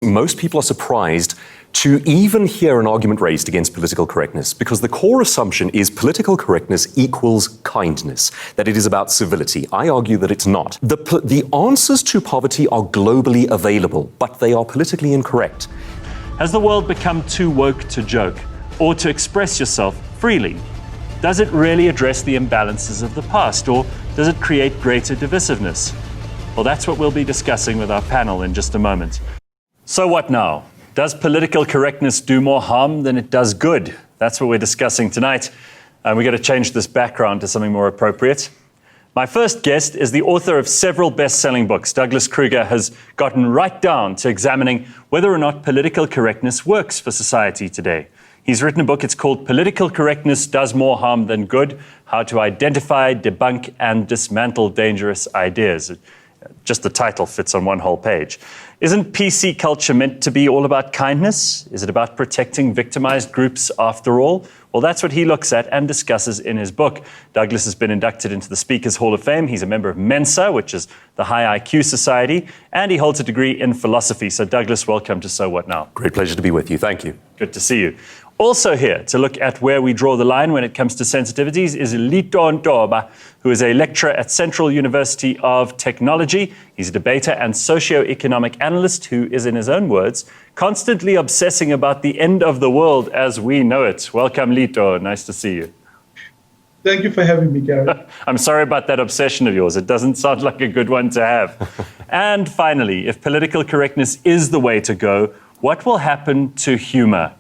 Most people are surprised to even hear an argument raised against political correctness because the core assumption is political correctness equals kindness, that it is about civility. I argue that it's not. The answers to poverty are globally available, but they are politically incorrect. Has the world become too woke to joke or to express yourself freely? Does it really address the imbalances of the past, or does it create greater divisiveness? Well, that's what we'll be discussing with our panel in just a moment. So what now? Does political correctness do more harm than it does good? That's what we're discussing tonight. And we've got to change this background to something more appropriate. My first guest is the author of several best-selling books. Douglas Kruger has gotten right down to examining whether or not political correctness works for society today. He's written a book, it's called Political Correctness Does More Harm Than Good: How to Identify, Debunk, and Dismantle Dangerous Ideas. Just the title fits on one whole page. Isn't PC culture meant to be all about kindness? Is it about protecting victimized groups after all? Well, that's what he looks at and discusses in his book. Douglas has been inducted into the Speakers Hall of Fame. He's a member of Mensa, which is the High IQ Society, and he holds a degree in philosophy. So Douglas, welcome to So What Now? Great pleasure to be with you. Thank you. Good to see you. Also here to look at where we draw the line when it comes to sensitivities is Lito Ntoba, who is a lecturer at Central University of Technology. He's a debater and socioeconomic analyst who is, in his own words, constantly obsessing about the end of the world as we know it. Welcome, Lito. Nice to see you. Thank you for having me, Gareth. I'm sorry about that obsession of yours. It doesn't sound like a good one to have. And finally, if political correctness is the way to go, what will happen to humor?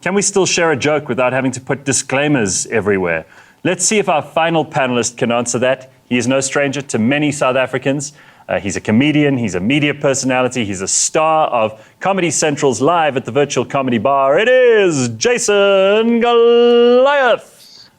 Can we still share a joke without having to put disclaimers everywhere? Let's see if our final panelist can answer that. He is no stranger to many South Africans. He's a comedian, he's a media personality, he's a star of Comedy Central's Live at the Virtual Comedy Bar. It is Jason Goliath.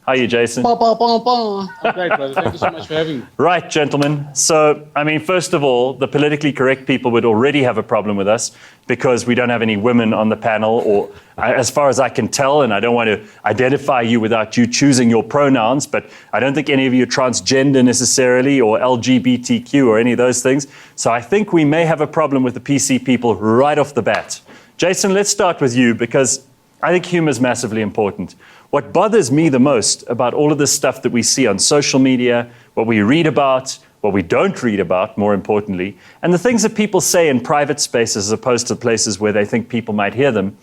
How are you, Jason? I'm great, brother. Thank you so much for having me. Right, gentlemen. So, I mean, first of all, the politically correct people would already have a problem with us because we don't have any women on the panel, or as far as I can tell, and I don't want to identify you without you choosing your pronouns, but I don't think any of you are transgender necessarily, or LGBTQ, or any of those things. So I think we may have a problem with the PC people right off the bat. Jason, let's start with you, because I think humor is massively important. What bothers me the most about all of this stuff that we see on social media, what we read about, what we don't read about, more importantly, and the things that people say in private spaces as opposed to places where they think people might hear them,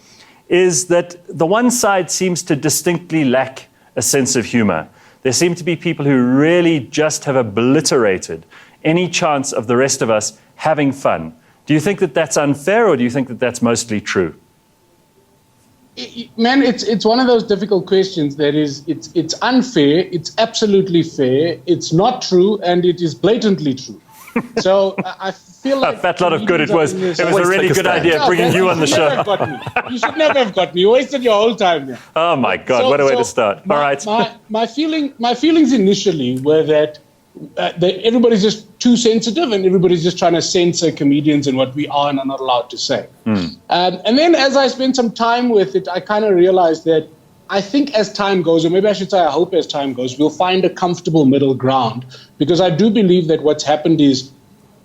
is that the one side seems to distinctly lack a sense of humor. There seem to be people who really just have obliterated any chance of the rest of us having fun. Do you think that that's unfair, or do you think that that's mostly true? Man, it's one of those difficult questions that is, it's unfair, it's absolutely fair, it's not true, and it is blatantly true. So I feel like... A fat lot of good it was. It was a really good idea bringing you on the show. You should never have got me. You wasted your whole time there. Oh my God, what a way to start. All right. My feelings initially were that everybody's just too sensitive, and everybody's just trying to censor comedians and what we are and are not allowed to say. And then as I spent some time with it, I kind of realized that I think as time goes, or maybe I should say I hope as time goes, we'll find a comfortable middle ground, because I do believe that what's happened is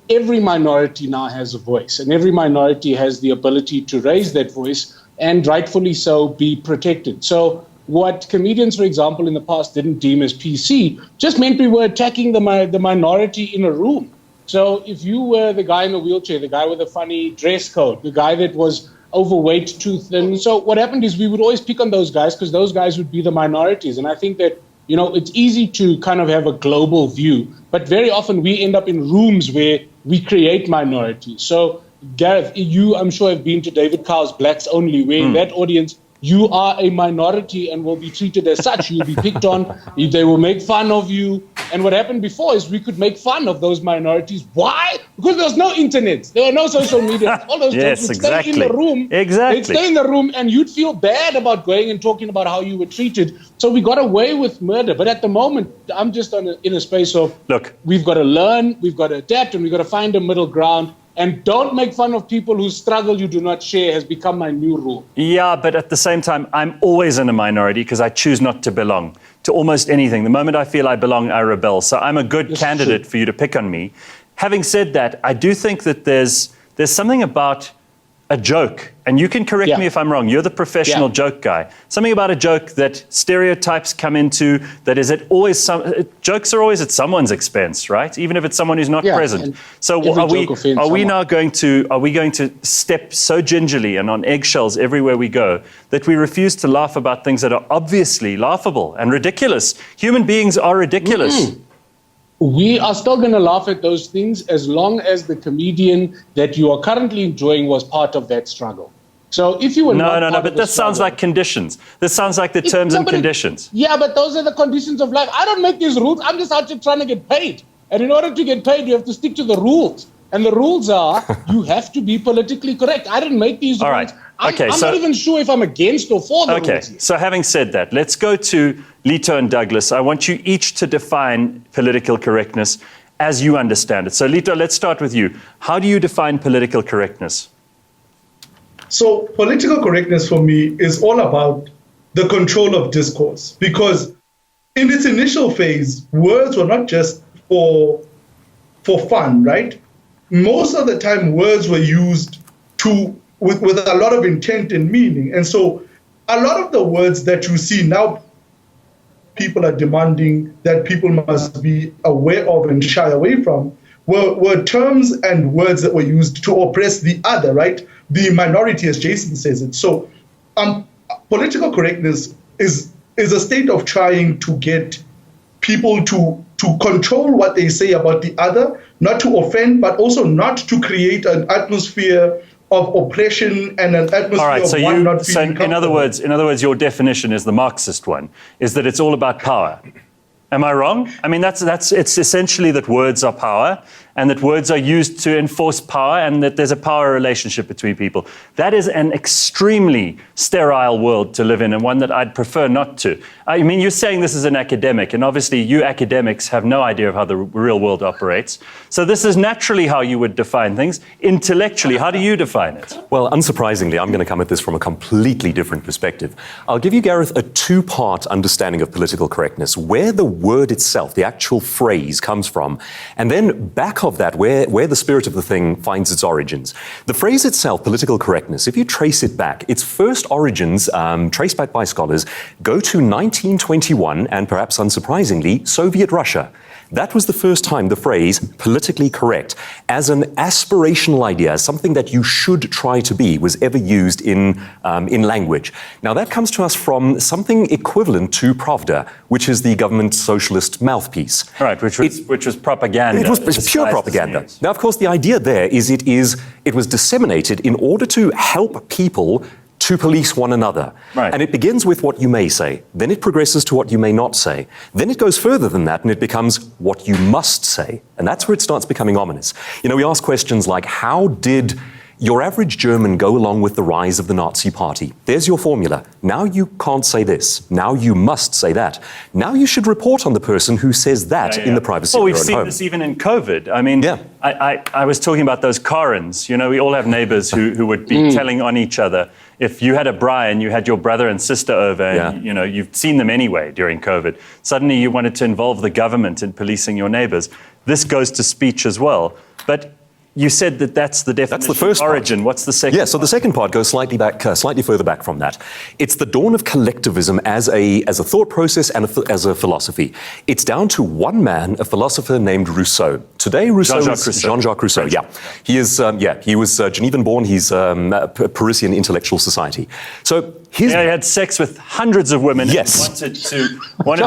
every minority now has a voice, and every minority has the ability to raise that voice and rightfully so be protected. So what comedians, for example, in the past didn't deem as PC just meant we were attacking the minority in a room. So if you were the guy in the wheelchair, the guy with a funny dress code, the guy that was overweight, too thin, so what happened is we would always pick on those guys because those guys would be the minorities. And I think that, you know, it's easy to kind of have a global view, but very often we end up in rooms where we create minorities. So Gareth, you, I'm sure, have been to David Carr's Blacks Only, where in that audience, you are a minority and will be treated as such. You'll be picked on. They will make fun of you. And what happened before is we could make fun of those minorities. Why? Because there was no internet. There were no social media. All those yes, would exactly. stay in the room. Exactly. They'd stay in the room, and you'd feel bad about going and talking about how you were treated. So we got away with murder. But at the moment, I'm just in a space of, look, we've got to learn, we've got to adapt, and we've got to find a middle ground. And don't make fun of people whose struggle you do not share has become my new rule. Yeah, but at the same time, I'm always in a minority because I choose not to belong to almost anything. The moment I feel I belong, I rebel. So I'm a good candidate for you to pick on me. Having said that, I do think that there's something about a joke, and you can correct me if I'm wrong, you're the professional joke guy. Something about a joke that stereotypes come into, that is jokes are always at someone's expense, right? Even if it's someone who's not present. So are we now going to step so gingerly and on eggshells everywhere we go that we refuse to laugh about things that are obviously laughable and ridiculous? Human beings are ridiculous. We are still going to laugh at those things as long as the comedian that you are currently enjoying was part of that struggle. So if you were No, but this sounds like conditions. This sounds like the terms and conditions. Yeah, but those are the conditions of life. I don't make these rules. I'm just out here trying to get paid. And in order to get paid, you have to stick to the rules. And the rules are you have to be politically correct. I didn't make these rules. All right. Okay, I'm not even sure if I'm against or for the rules. Okay, so having said that, let's go to Lito and Douglas. I want you each to define political correctness as you understand it. So Lito, let's start with you. How do you define political correctness? So political correctness for me is all about the control of discourse, because in its initial phase, words were not just for fun, right? Most of the time, words were used with a lot of intent and meaning. And so a lot of the words that you see now, people are demanding that people must be aware of and shy away from, were terms and words that were used to oppress the other, right? The minority, as Jason says it. So political correctness is a state of trying to get people to control what they say about the other, not to offend, but also not to create an atmosphere of oppression and an atmosphere of one not feeling comfortable. In other words, your definition is the Marxist one, is that it's all about power. Am I wrong? I mean, it's essentially that words are power, and that words are used to enforce power, and that there's a power relationship between people. That is an extremely sterile world to live in, and one that I'd prefer not to. I mean, you're saying this is an academic, and obviously you academics have no idea of how the real world operates. So this is naturally how you would define things. Intellectually, how do you define it? Well, unsurprisingly, I'm going to come at this from a completely different perspective. I'll give you, Gareth, a two-part understanding of political correctness, where the word itself, the actual phrase, comes from, and then back of that, where the spirit of the thing finds its origins. The phrase itself, political correctness, if you trace it back, its first origins, traced back by scholars, go to 1921 and, perhaps unsurprisingly, Soviet Russia. That was the first time the phrase politically correct, as an aspirational idea, as something that you should try to be, was ever used in language. Now that comes to us from something equivalent to Pravda, which is the government socialist mouthpiece. Right, which was propaganda. It was pure propaganda. Now, of course, the idea there is it was disseminated in order to help people to police one another. Right. And it begins with what you may say, then it progresses to what you may not say, then it goes further than that and it becomes what you must say. And that's where it starts becoming ominous. You know, we ask questions like, how did your average German go along with the rise of the Nazi Party? There's your formula. Now you can't say this. Now you must say that. Now you should report on the person who says that in the privacy of your own home. Well, we've seen this even in COVID. I mean, I was talking about those Karens. You know, we all have neighbors who would be telling on each other. If you had a Brian, you had your brother and sister over, and you know, you've seen them anyway during COVID. Suddenly you wanted to involve the government in policing your neighbors. This goes to speech as well. But you said that that's the definition. That's the first origin. Part. What's the second? Yeah, so the second part goes slightly further back from that. It's the dawn of collectivism as a thought process and as a philosophy. It's down to one man, a philosopher named Rousseau. Today, Rousseau is Jean-Jacques Rousseau. Yeah, he is. He was Genevan-born. He's Parisian intellectual society. So he had sex with hundreds of women. Yes, wanted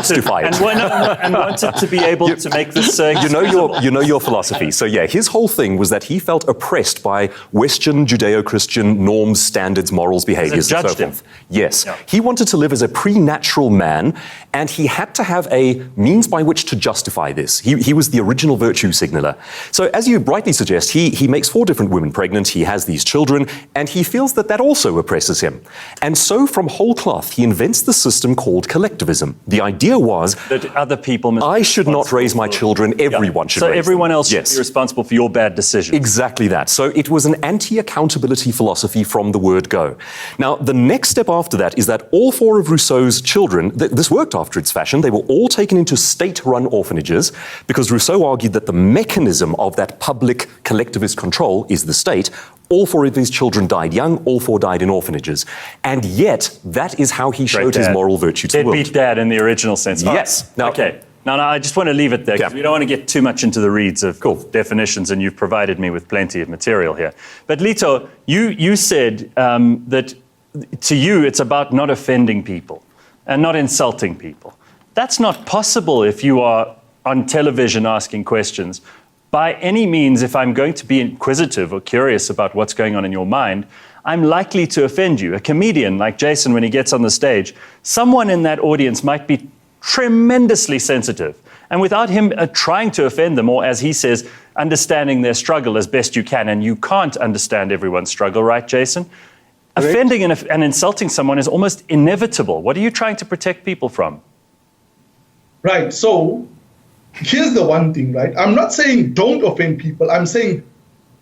to be able to make this. You know your philosophy. So yeah, his whole thing was that he felt oppressed by Western Judeo-Christian norms, standards, morals, behaviors, and so forth. Yes. Yeah. He wanted to live as a pre-natural man, and he had to have a means by which to justify this. He was the original virtue signaler. So as you rightly suggest, he makes 4 different women pregnant, he has these children, and he feels that also oppresses him. And so from whole cloth, he invents the system called collectivism. The idea was that other people must I should not raise my children, everyone should raise them. So everyone else should be responsible for your bad decisions. Exactly that. So it was an anti-accountability philosophy from the word go. Now, the next step after that is that all 4 of Rousseau's children, this worked after its fashion, they were all taken into state-run orphanages because Rousseau argued that the mechanism of that public collectivist control is the state. All 4 of his children died young, all 4 died in orphanages. And yet, that is how he showed his moral virtue to the world. Deadbeat dad in the original sense. Yes. Now, okay. No, I just want to leave it there because we don't want to get too much into the reeds of definitions, and you've provided me with plenty of material here. But Lito, you said that to you it's about not offending people and not insulting people. That's not possible if you are on television asking questions. By any means, if I'm going to be inquisitive or curious about what's going on in your mind, I'm likely to offend you. A comedian like Jason, when he gets on the stage, someone in that audience might be tremendously sensitive. And without him trying to offend them, or as he says, understanding their struggle as best you can, and you can't understand everyone's struggle, right, Jason? Correct. Offending and insulting someone is almost inevitable. What are you trying to protect people from? Right. So here's the one thing, right? I'm not saying don't offend people. I'm saying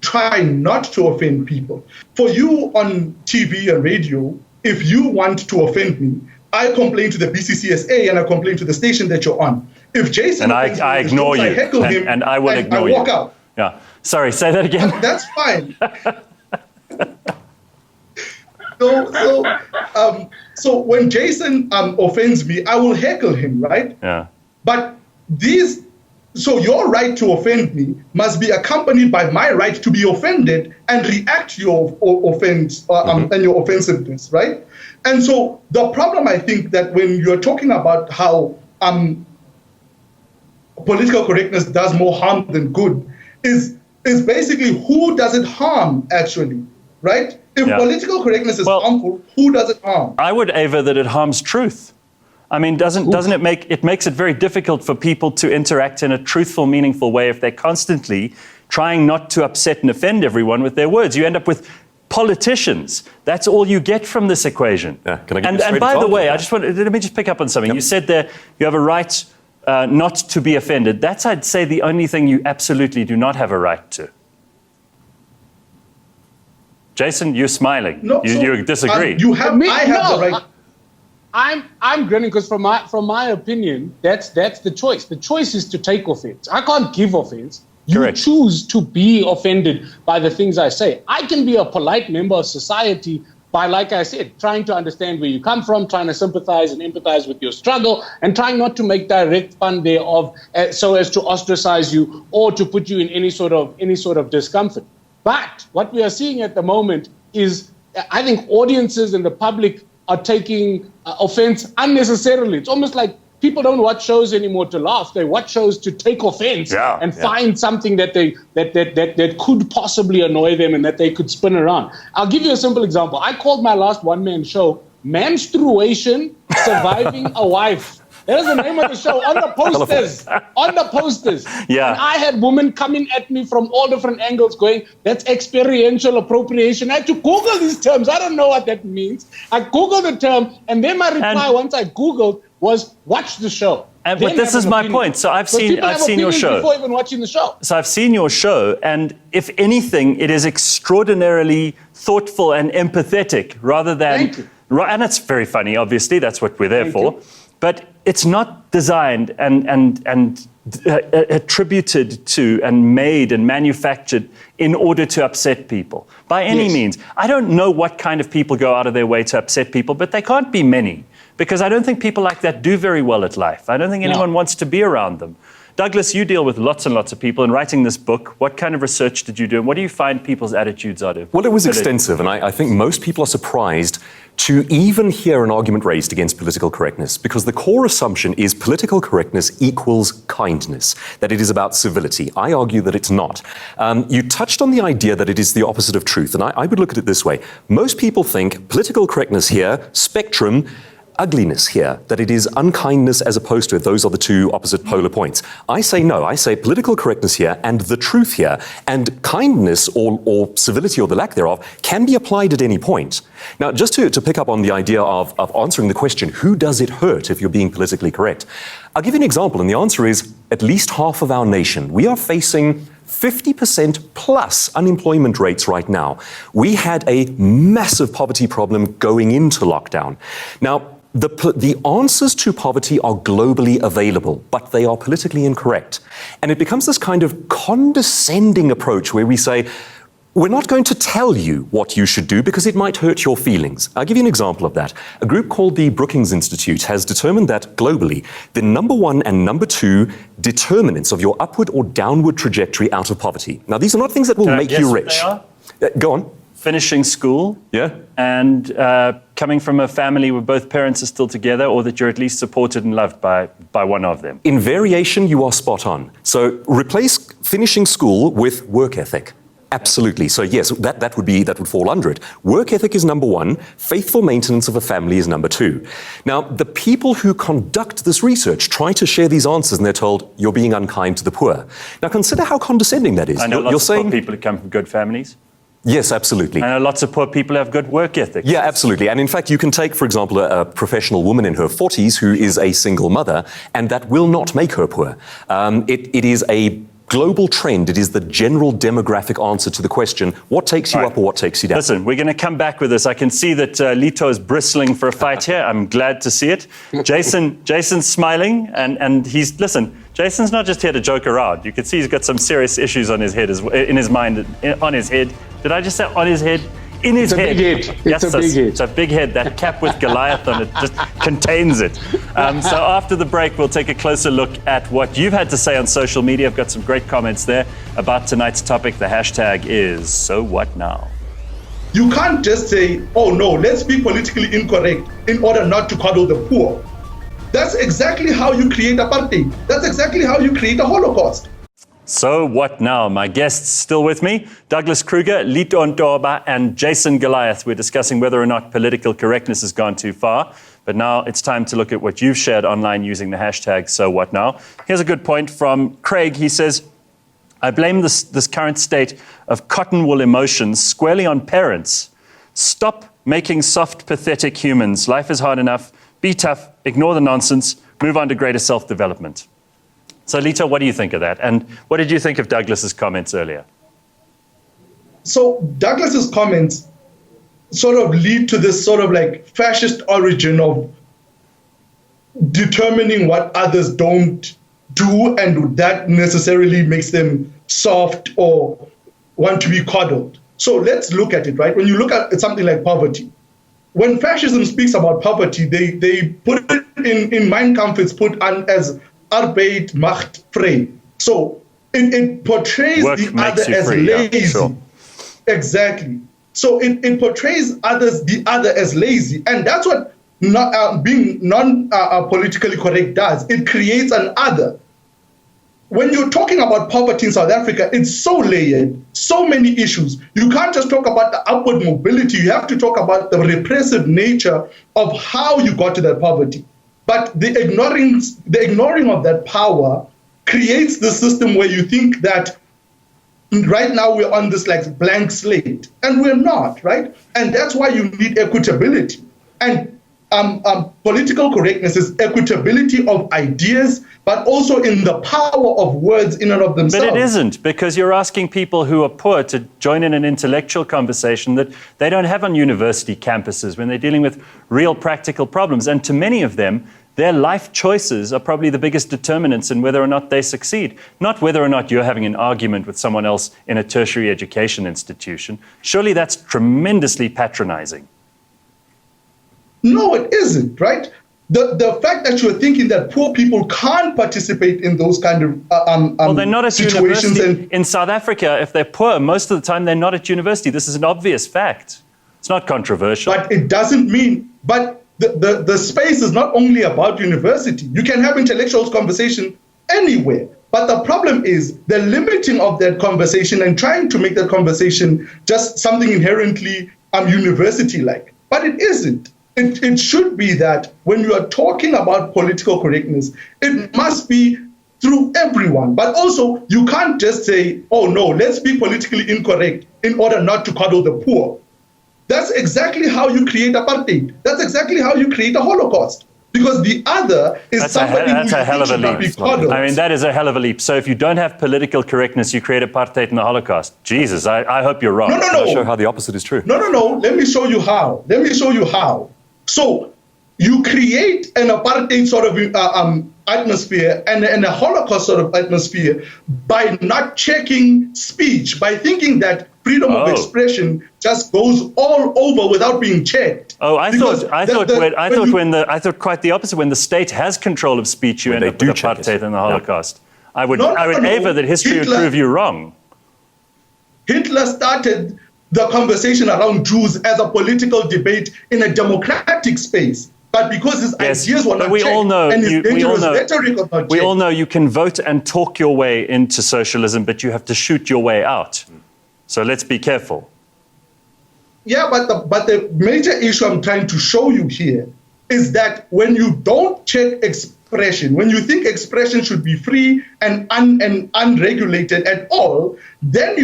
try not to offend people. For you on TV and radio, if you want to offend me, I complain to the BCCSA and I complain to the station that you're on. If Jason and I ignore you, I heckle him, and I will ignore you. I walk out. Yeah. Sorry, say that again. That's fine. So when Jason offends me, I will heckle him, right? Yeah. But so your right to offend me must be accompanied by my right to be offended and react to your offense and your offensiveness, right? And so the problem, I think, that when you're talking about how political correctness does more harm than good is basically who does it harm, actually, right? If political correctness is harmful, who does it harm? I would aver that it harms truth. I mean, doesn't it makes it very difficult for people to interact in a truthful, meaningful way if they're constantly trying not to upset and offend everyone with their words. You end up with politicians. That's all you get from this equation. Yeah. Can I give you a and by the way, let me just pick up on something. Yep. You said there you have a right not to be offended. That's, I'd say, the only thing you absolutely do not have a right to. Jason, you're smiling. No, you disagree. I have the right. I'm grinning because from my opinion, that's the choice. The choice is to take offense. I can't give offense. You choose to be offended by the things I say. I can be a polite member of society by, like I said, trying to understand where you come from, trying to sympathize and empathize with your struggle, and trying not to make direct fun thereof so as to ostracize you or to put you in any sort of discomfort. But what we are seeing at the moment is, I think audiences and the public are taking offense unnecessarily. It's almost like people don't watch shows anymore to laugh. They watch shows to take offense and find something that could possibly annoy them and that they could spin around. I'll give you a simple example. I called my last one-man show Menstruation Surviving a Wife. That is the name of the show on the posters. On the posters. Yeah. And I had women coming at me from all different angles going, that's experiential appropriation. I had to Google these terms. I don't know what that means. I Googled the term, and then my reply once I Googled was, watch the show. But this is my point. So I've seen your show. Before even watching the show. So I've seen your show, and if anything, it is extraordinarily thoughtful and empathetic rather than... Thank you. And it's very funny, obviously. That's what we're there Thank for. you. But it's not designed and attributed to and made and manufactured in order to upset people by any means. I don't know what kind of people go out of their way to upset people, but they can't be many, because I don't think people like that do very well at life. I don't think anyone wants to be around them. Douglas, you deal with lots and lots of people in writing this book. What kind of research did you do, and what do you find people's attitudes are to? Well, it was extensive, and I think most people are surprised to even hear an argument raised against political correctness, because the core assumption is political correctness equals kindness, that it is about civility. I argue that it's not. You touched on the idea that it is the opposite of truth, and I would look at it this way. Most people think political correctness here, spectrum, ugliness here, that it is unkindness as opposed to it. Those are the two opposite polar points. I say no. I say political correctness here and the truth here, and kindness or civility or the lack thereof can be applied at any point. Now, just to pick up on the idea of answering the question, who does it hurt if you're being politically correct? I'll give you an example, and the answer is at least half of our nation. We are facing 50% plus unemployment rates right now. We had a massive poverty problem going into lockdown. Now, the answers to poverty are globally available, but they are politically incorrect. And it becomes this kind of condescending approach where we say, We're not going to tell you what you should do because it might hurt your feelings. I'll give you an example of that. A group called the Brookings Institute has determined that globally, the number 1 and number 2 determinants of your upward or downward trajectory out of poverty. Now, these are not things that will make you rich. Go on. Finishing school, and coming from a family where both parents are still together, or that you're at least supported and loved by one of them. In variation, you are spot on. So replace finishing school with work ethic. Absolutely. So yes, that would fall under it. Work ethic is number 1. Faithful maintenance of a family is number 2. Now, the people who conduct this research try to share these answers, and they're told you're being unkind to the poor. Now, consider how condescending that is. I know lots of poor people who come from good families. Yes, absolutely. I know lots of poor people who have good work ethic. Yeah, absolutely. And in fact, you can take, for example, a professional woman in her 40s who is a single mother, and that will not make her poor. It is a global trend. It is the general demographic answer to the question, what takes you up or what takes you down? Listen, we're going to come back with this. I can see that Lito is bristling for a fight here. I'm glad to see it. Jason's smiling, and Jason's not just here to joke around. You can see he's got some serious issues on his head, on his head. Did I just say on his head? In his head. Big head. It's a big head. It's a big head. That cap with Goliath on it just contains it. So after the break, we'll take a closer look at what you've had to say on social media. I've got some great comments there about tonight's topic. The hashtag is So What Now? You can't just say, oh no, let's be politically incorrect in order not to coddle the poor. That's exactly how you create apartheid. That's exactly how you create a Holocaust. So what now? My guests still with me, Douglas Kruger, Lito Ntoba, and Jason Goliath. We're discussing whether or not political correctness has gone too far. But now it's time to look at what you've shared online using the hashtag So What Now? Here's a good point from Craig. He says, I blame this current state of cotton wool emotions squarely on parents. Stop making soft, pathetic humans. Life is hard enough. Be tough. Ignore the nonsense. Move on to greater self-development. So, Lito, what do you think of that? And what did you think of Douglas's comments earlier? So, Douglas's comments sort of lead to this sort of like fascist origin of determining what others don't do, and that necessarily makes them soft or want to be coddled. So let's look at it, right? When you look at something like poverty, when fascism speaks about poverty, they put it in Mein Kampf, it's put on as Arbeit macht frei. So it portrays the other as lazy. Yeah, sure. Exactly. So it portrays the other as lazy. And that's what being non-politically correct does. It creates an other. When you're talking about poverty in South Africa, it's so layered, so many issues. You can't just talk about the upward mobility. You have to talk about the repressive nature of how you got to that poverty. But the ignoring of that power creates the system where you think that right now we're on this like blank slate, and we're not, right? And that's why you need equitability. And political correctness is equitability of ideas, but also in the power of words in and of themselves. But it isn't, because you're asking people who are poor to join in an intellectual conversation that they don't have on university campuses when they're dealing with real practical problems. And to many of them, their life choices are probably the biggest determinants in whether or not they succeed, not whether or not you're having an argument with someone else in a tertiary education institution. Surely that's tremendously patronizing. No, it isn't, right? The fact that you're thinking that poor people can't participate in those kind of well, they're not at situations. University. In South Africa, if they're poor, most of the time they're not at university. This is an obvious fact. It's not controversial. But it doesn't mean, but the space is not only about university. You can have intellectual conversation anywhere. But the problem is the limiting of that conversation and trying to make that conversation just something inherently university-like. But it isn't. It should be that when you are talking about political correctness, it must be through everyone. But also, you can't just say, oh no, let's be politically incorrect in order not to coddle the poor. That's exactly how you create apartheid. That's exactly how you create a Holocaust. Because the other is somebody who a hell of a leap. I mean, that is a hell of a leap. So if you don't have political correctness, you create apartheid and the Holocaust. Jesus, I hope you're wrong. No. I'm not sure how the opposite is true. No. Let me show you how. So you create an apartheid sort of atmosphere and a Holocaust sort of atmosphere by not checking speech, by thinking that freedom of expression just goes all over without being checked. Oh, I thought quite the opposite. When the state has control of speech, you end up with apartheid and the Holocaust. I would aver that history would prove you wrong. Hitler started the conversation around Jews as a political debate in a democratic space. But because his ideas were not checked and his dangerous rhetoric was not checked. We all know you can vote and talk your way into socialism, but you have to shoot your way out. So let's be careful. Yeah, but the major issue I'm trying to show you here is that when you don't check expression, when you think expression should be free and unregulated at all, then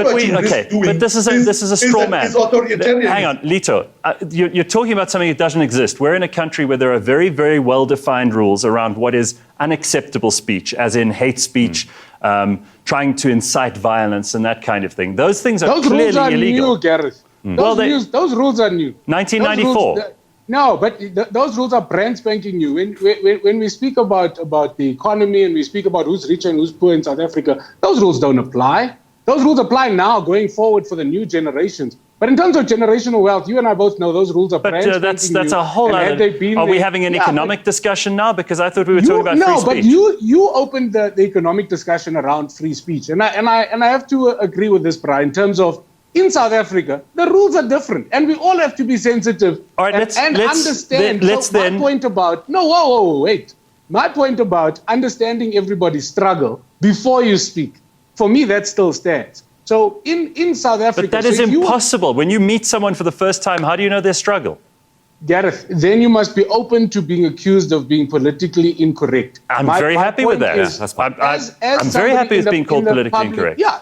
what you risk doing but this is a straw man. Is authoritarian. Hang on, Lito. You're talking about something that doesn't exist. We're in a country where there are very, very well-defined rules around what is unacceptable speech, as in hate speech, trying to incite violence and that kind of thing. Those things are clearly illegal. Those rules are new, Gareth. Those rules are new. 1994. No, but those rules are brand spanking new. When we speak about the economy and we speak about who's rich and who's poor in South Africa, those rules don't apply. Those rules apply now, going forward for the new generations. But in terms of generational wealth, you and I both know those rules are brand spanking new. But that's a whole other... Are we having an economic discussion now? Because I thought we were talking about free speech. No, but you opened the economic discussion around free speech. And I have to agree with this, Brian, in terms of in South Africa, the rules are different, and we all have to be sensitive and understand. My point about my point about understanding everybody's struggle before you speak, for me, that still stands. So in South Africa, but that is impossible. When you meet someone for the first time, how do you know their struggle? Gareth, then you must be open to being accused of being politically incorrect. I'm very happy with that. I'm very happy with being called politically incorrect. Yeah.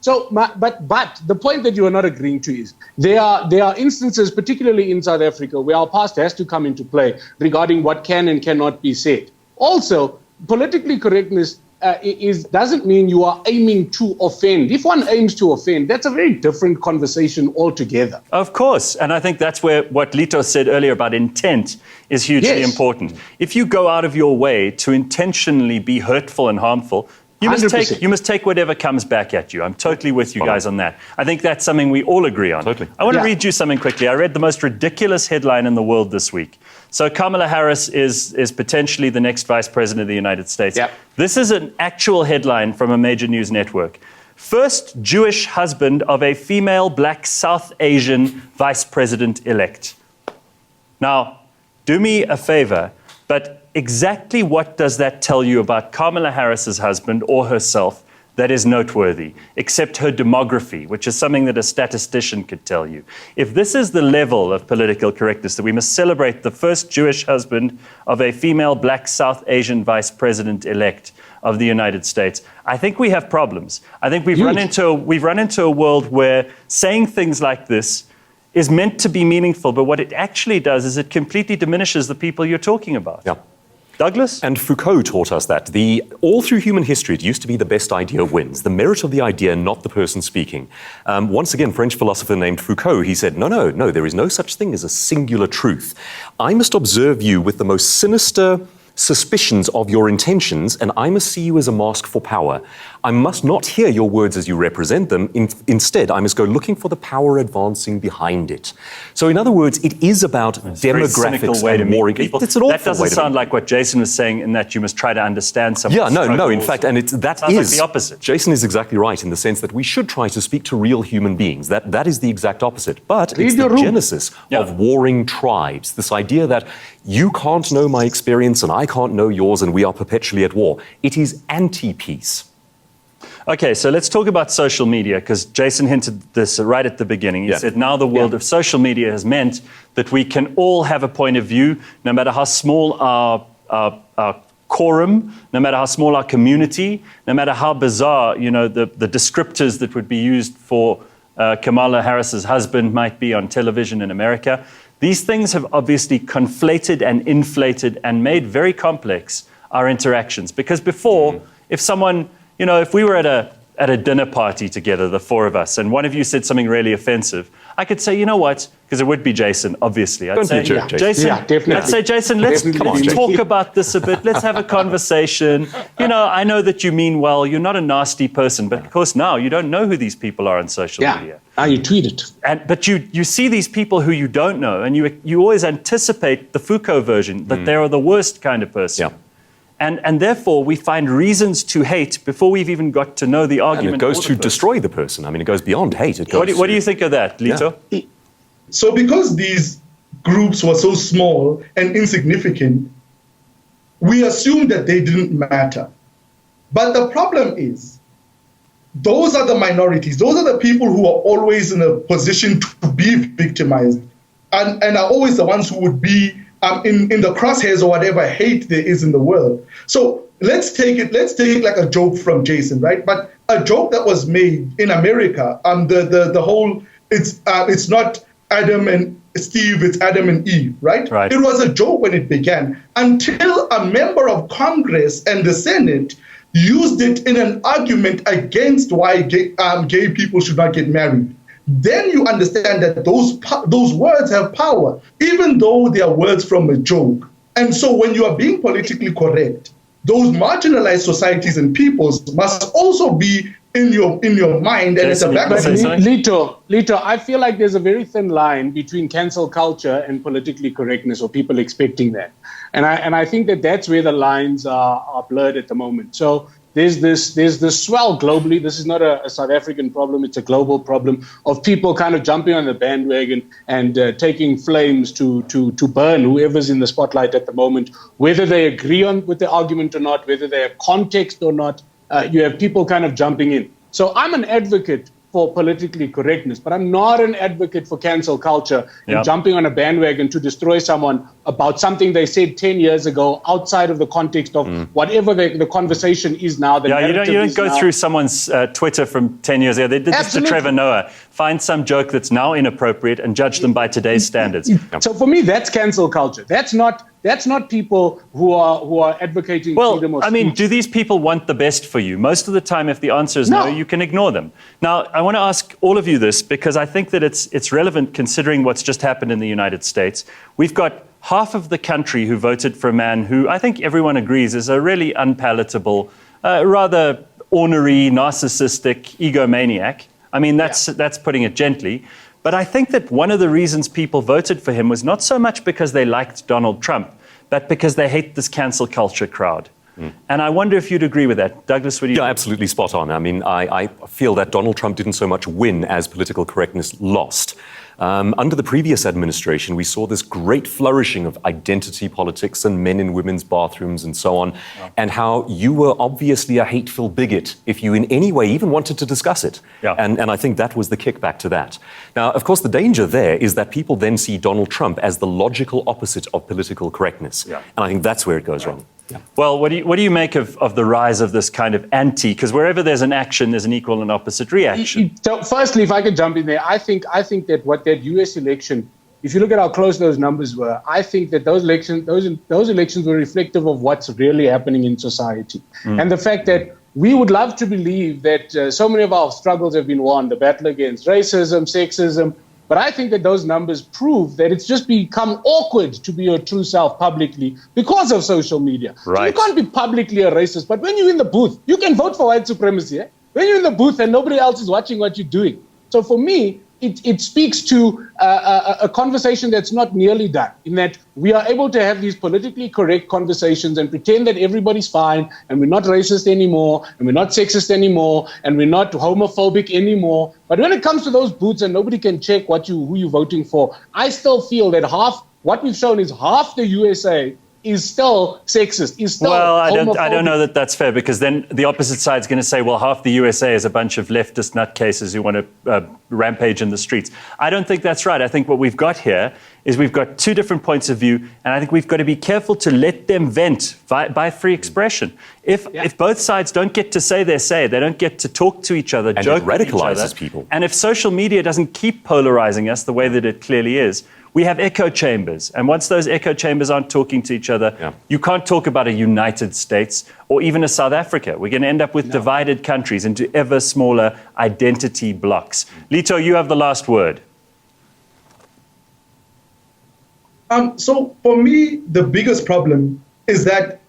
But the point that you are not agreeing to is there are instances, particularly in South Africa, where our past has to come into play regarding what can and cannot be said. Also, politically correctness doesn't mean you are aiming to offend. If one aims to offend, that's a very different conversation altogether. Of course, and I think that's where what Lito said earlier about intent is hugely important. If you go out of your way to intentionally be hurtful and harmful, you must take whatever comes back at you. I'm totally with you guys on that. I think that's something we all agree on. Totally. I want to read you something quickly. I read the most ridiculous headline in the world this week. So Kamala Harris is potentially the next vice president of the United States. Yep. This is an actual headline from a major news network. First Jewish husband of a female black South Asian vice president-elect. Now, do me a favor, but exactly what does that tell you about Kamala Harris's husband or herself that is noteworthy, except her demography, which is something that a statistician could tell you? If this is the level of political correctness, that we must celebrate the first Jewish husband of a female black South Asian vice president-elect of the United States, I think we have problems. I think we've run into a world where saying things like this is meant to be meaningful, but what it actually does is it completely diminishes the people you're talking about. Yeah. Douglas? And Foucault taught us that. All through human history, it used to be the best idea wins. The merit of the idea, not the person speaking. Once again, French philosopher named Foucault, he said, no, there is no such thing as a singular truth. I must observe you with the most sinister suspicions of your intentions, and I must see you as a mask for power. I must not hear your words as you represent them. Instead, I must go looking for the power advancing behind it. So in other words, it is about demographics and warring people. That doesn't sound like what Jason was saying, in that you must try to understand someone's struggles. No, in fact, and that sounds is like the opposite. Jason is exactly right in the sense that we should try to speak to real human beings. That is the exact opposite. But it's the genesis of warring tribes. This idea that you can't know my experience and I can't know yours and we are perpetually at war. It is anti-peace. Okay, so let's talk about social media, because Jason hinted this right at the beginning. He said now the world of social media has meant that we can all have a point of view, no matter how small our quorum, no matter how small our community, no matter how bizarre, the descriptors that would be used for Kamala Harris's husband might be on television in America. These things have obviously conflated and inflated and made very complex our interactions. Because before, if someone, if we were at at a dinner party together, the four of us, and one of you said something really offensive, I could say, you know what, because it would be Jason, obviously. I'd Don't say, be a jerk, Jason. Yeah, definitely. I'd say, Jason, let's talk about this a bit. Let's have a conversation. You know, I know that you mean well. You're not a nasty person, but of course now you don't know who these people are on social media. Now you tweet it. But you see these people who you don't know, and you always anticipate the Foucault version, that they are the worst kind of person. Yeah. And therefore, we find reasons to hate before we've even got to know the argument. And it goes to destroy the person. I mean, it goes beyond hate. It goes what do you think of that, Lito? Yeah. So because these groups were so small and insignificant, we assumed that they didn't matter. But the problem is, those are the minorities. Those are the people who are always in a position to be victimized and are always the ones who would be in the crosshairs or whatever hate there is in the world. So let's take like a joke from Jason, right? But a joke that was made in America, the whole, it's not Adam and Steve, it's Adam and Eve, right? It was a joke when it began until a member of Congress and the Senate used it in an argument against why gay people should not get married. Then you understand that those words have power, even though they are words from a joke. And so when you are being politically correct, those marginalized societies and peoples must also be in your mind and at the back of your Lito, I feel like there's a very thin line between cancel culture and politically correctness, or people expecting that. And I think that's where the lines are blurred at the moment. So there's this swell globally. This is not a South African problem. It's a global problem of people kind of jumping on the bandwagon and taking flames to burn whoever's in the spotlight at the moment, whether they agree with the argument or not, whether they have context or not. You have people kind of jumping in. So I'm an advocate for politically correctness, but I'm not an advocate for cancel culture and jumping on a bandwagon to destroy someone about something they said 10 years ago outside of the context of whatever the conversation is now. You don't go through someone's Twitter from 10 years ago. They did this to Trevor Noah. Find some joke that's now inappropriate and judge them by today's standards. So for me, that's cancel culture. That's not people who are advocating freedom of speech. I mean, do these people want the best for you? Most of the time, if the answer is no, you can ignore them. Now, I want to ask all of you this because I think that it's relevant considering what's just happened in the United States. We've got half of the country who voted for a man who I think everyone agrees is a really unpalatable, rather ornery, narcissistic egomaniac. I mean, that's putting it gently. But I think that one of the reasons people voted for him was not so much because they liked Donald Trump, but because they hate this cancel culture crowd. And I wonder if you'd agree with that. Douglas, what do you think? Absolutely spot on. I mean, I feel that Donald Trump didn't so much win as political correctness lost. Under the previous administration, we saw this great flourishing of identity politics and men in women's bathrooms and so on, and how you were obviously a hateful bigot if you in any way even wanted to discuss it. And I think that was the kickback to that. Now, of course, the danger there is that people then see Donald Trump as the logical opposite of political correctness. And I think that's where it goes wrong. Well, what do you make of the rise of this kind of because wherever there's an action, there's an equal and opposite reaction. So firstly, if I could jump in there, I think that what that U.S. election, if you look at how close those numbers were, I think that those elections were reflective of what's really happening in society. And the fact that we would love to believe that so many of our struggles have been won, the battle against racism, sexism, but I think that those numbers prove that it's just become awkward to be your true self publicly because of social media. So you can't be publicly a racist, but when you're in the booth, you can vote for white supremacy. When you're in the booth and nobody else is watching what you're doing. So for me, it speaks to a conversation that's not nearly done, in that we are able to have these politically correct conversations and pretend that everybody's fine and we're not racist anymore and we're not sexist anymore and we're not homophobic anymore. But when it comes to those booths and nobody can check who you're voting for, I still feel that what we've shown is half the USA is still sexist, is still homophobic. I don't know that that's fair, because then the opposite side's going to say, well, half the USA is a bunch of leftist nutcases who want to rampage in the streets. I don't think that's right. I think what we've got here is we've got two different points of view, and I think we've got to be careful to let them vent by free expression. If both sides don't get to say their say, they don't get to talk to each other, and joke it with each radicalizes other, people. and if social media doesn't keep polarizing us the way that it clearly is, we have echo chambers. And once those echo chambers aren't talking to each other, you can't talk about a United States or even a South Africa. We're going to end up with divided countries into ever smaller identity blocks. Lito, you have the last word. So for me, the biggest problem is that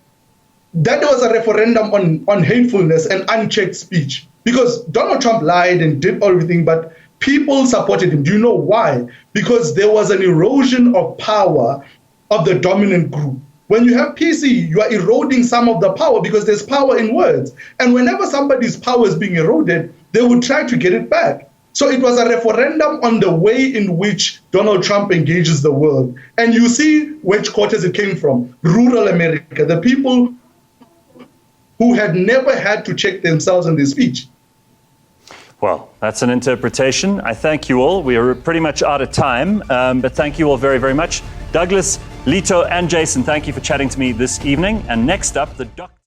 there was a referendum on hatefulness and unchecked speech, because Donald Trump lied and did everything, but people supported him. Do you know why? Because there was an erosion of power of the dominant group. When you have PC, you are eroding some of the power because there's power in words. And whenever somebody's power is being eroded, they would try to get it back. So it was a referendum on the way in which Donald Trump engages the world. And you see which quarters it came from. Rural America, the people who had never had to check themselves in their speech. Well, that's an interpretation. I thank you all. We are pretty much out of time, but thank you all very, very much. Douglas, Lito, and Jason, thank you for chatting to me this evening. And next up, the doctor.